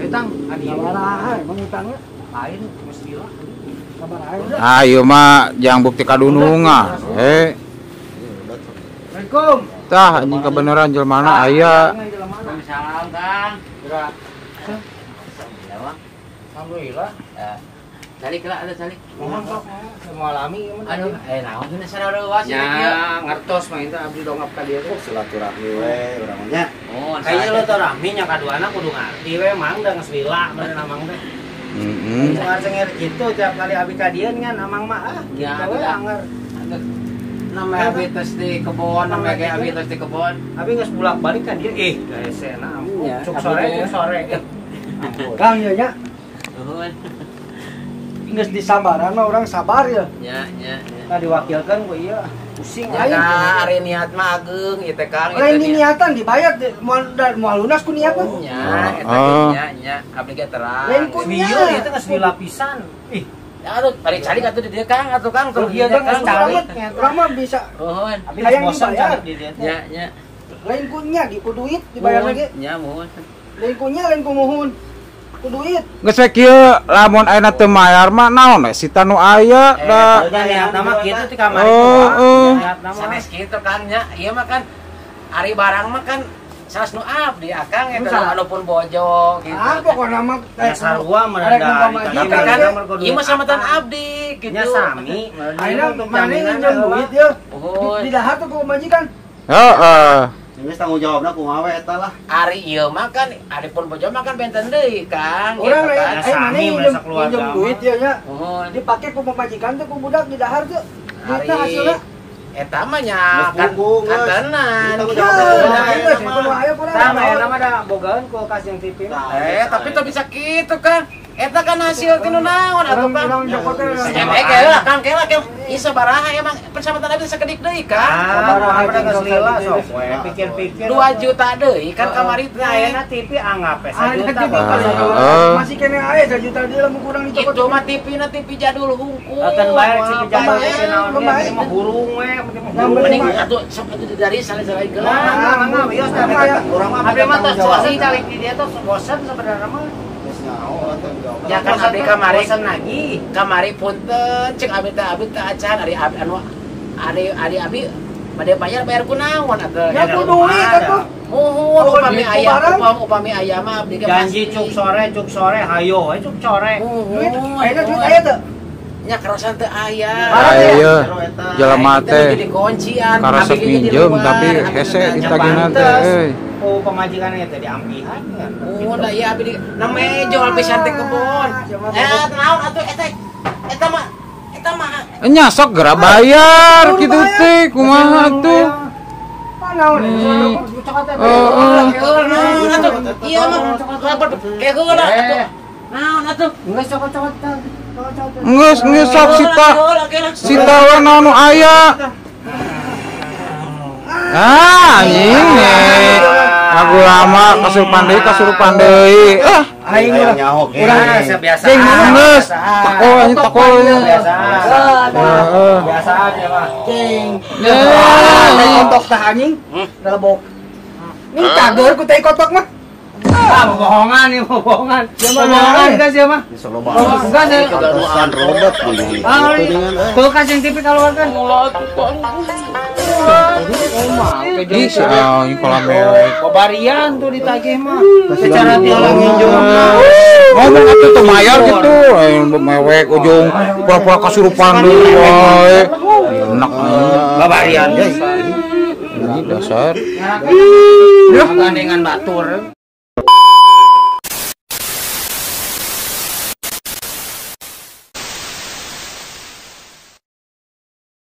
Tang. Sabaraha emang utangnya. Lain mesti lah. Sabaraha. Ayo mah jangan bukti kadununga. Assalamualaikum. Tah anjing kebenaran jelmana aya. Salam Kang. Gerak. Alhamdulillah. Calik lah ada calik. Mohon sok mengalami Aduh, naon geus sarua sih. nya ngertos mah eta abdi dongap ka dieu teh silaturahmi we urang nya. Oh, kayaknya lo tau rahmi nya kaduana kudu ngarti we mang da geus lila bener amang teh ngar cenger kitu tiap kali abi ka dieu ngan amang mah ya we anger namanya abi tes di kebon, namanya kayak abi tes di kebon. abi geus bulak-balik ka dieu gaesena Ya, cuk sore Kang ya nya Nuhun. geus disambaran mah urang sabar ya. Ya. nah diwakilkan ku ieu pusing aing Ya, ari niat mah ageung ieu teh Kang. Lain ini niatan dibayar moal lunas ku niat mah. Ya, eta nya abdi ge terang. Lain ku nya. Bieu ieu teh geus dilapisan ih Ya aduh, balik cari atuh di dieu Kang, atuh Kang. Rugi aja geus cari. Urang mah bisa Nuhun. abi Hayang bosan dibayar. cari di dieu teh Ya. lain ku nya di ku duit dibayar lagi. Ya, mohon. Lain ku nya lain ku muhun. Ku duit. Geus we kieu lamun ayeuna teu mayar mah naon we sita nu aya da. niat nama kitu ti kamari niat nama Sanes kitu Kang nya. Ieu mah kan ari barang mah kan sanes nu abdi akang eta anu pun bojo gitu. Ah pokona mah sarua Arek nu menanda Tapi kan ieu mah samatan abdi gitu. nya sami ayeuna mana nginjem duit ya. Di dahar tuh ku majikan. Heeh. Ini tanggung jawabna kumaha we eta lah. Ari ieu mah kan ari pun bojo mah kan benten deui Kang. Urang gitu kan. lain mana nginjem duit ya nya. Mohon. Dipake ku pemajikan tuh ku budak di dahar tuh. Duitna Hari hasilna. eta mah nya kan kantenan. sama ya nama da bogaeun kulkas yang TV Tapi teu bisa kitu Kang. Eta kan hasil tinu naon atuh Kang. Sabaraha Kela Kang kela ieu sabaraha emang persahabatan abdi sakedik deui Kang. ada geus lila sok we pikir-pikir 2 juta deui kan kamari teh. ayeuna TV anggap we 1 juta masih kena aya 1 juta dia lamun kurang di toko. Itu mah TV-na TV jadul hungkul. akan bayar si Pembayar, pejabat naon pembayar. dia mah burung we Mending atuh sok atuh dari saleh-saleh geus. urang mah abi mah tos suasi calik di dia tuh bosan sebenarnya mah Ya kan abdi kamari bosan lagi kamari punten cek abdi teh acan ari anu ari abdi bade bayar kunaon atuh. Ya ku duit atuh. Muhun upami aya mah abdi ge janji cuk sore hayo we cuk sore Duit ayeuna duit aya teu? nya karasan teu aya. Ayo jelema teh jadi kuncian karasa pinjem tapi hese ditagihna teh. Oh pemajikan eta diampihan kan Oh da ieu abdi namanya jual pisan teh kebon. Naon atuh eta mah Nya sok geura bayar kitu teh kumaha tuh. Naon? Iya mah kayak heula atuh. Naon atuh? Geus cokot-cokot. Geus sok sita we naon nu aya. Anjing lagu lama kasurupan deui. Aing nyaho urang biasa Geus tako biasa biasa aja mah Cing. Kotok tah anjing. Lebok. Ini cager ku teh kotok mah. bohongan nih bohongan bohongan guys ya mah enggak sih Ratusan rodat begini. kulkas yang TV keluar kan Ih, ini kolam mewek. Pembarian tuh ditagih mah secara tilang nginjung Ngomong atuh teu mayar gitu, mewek ujung pura-pura kasurupan deui wae. Enak pembarian guys ini dasar. gandengan batur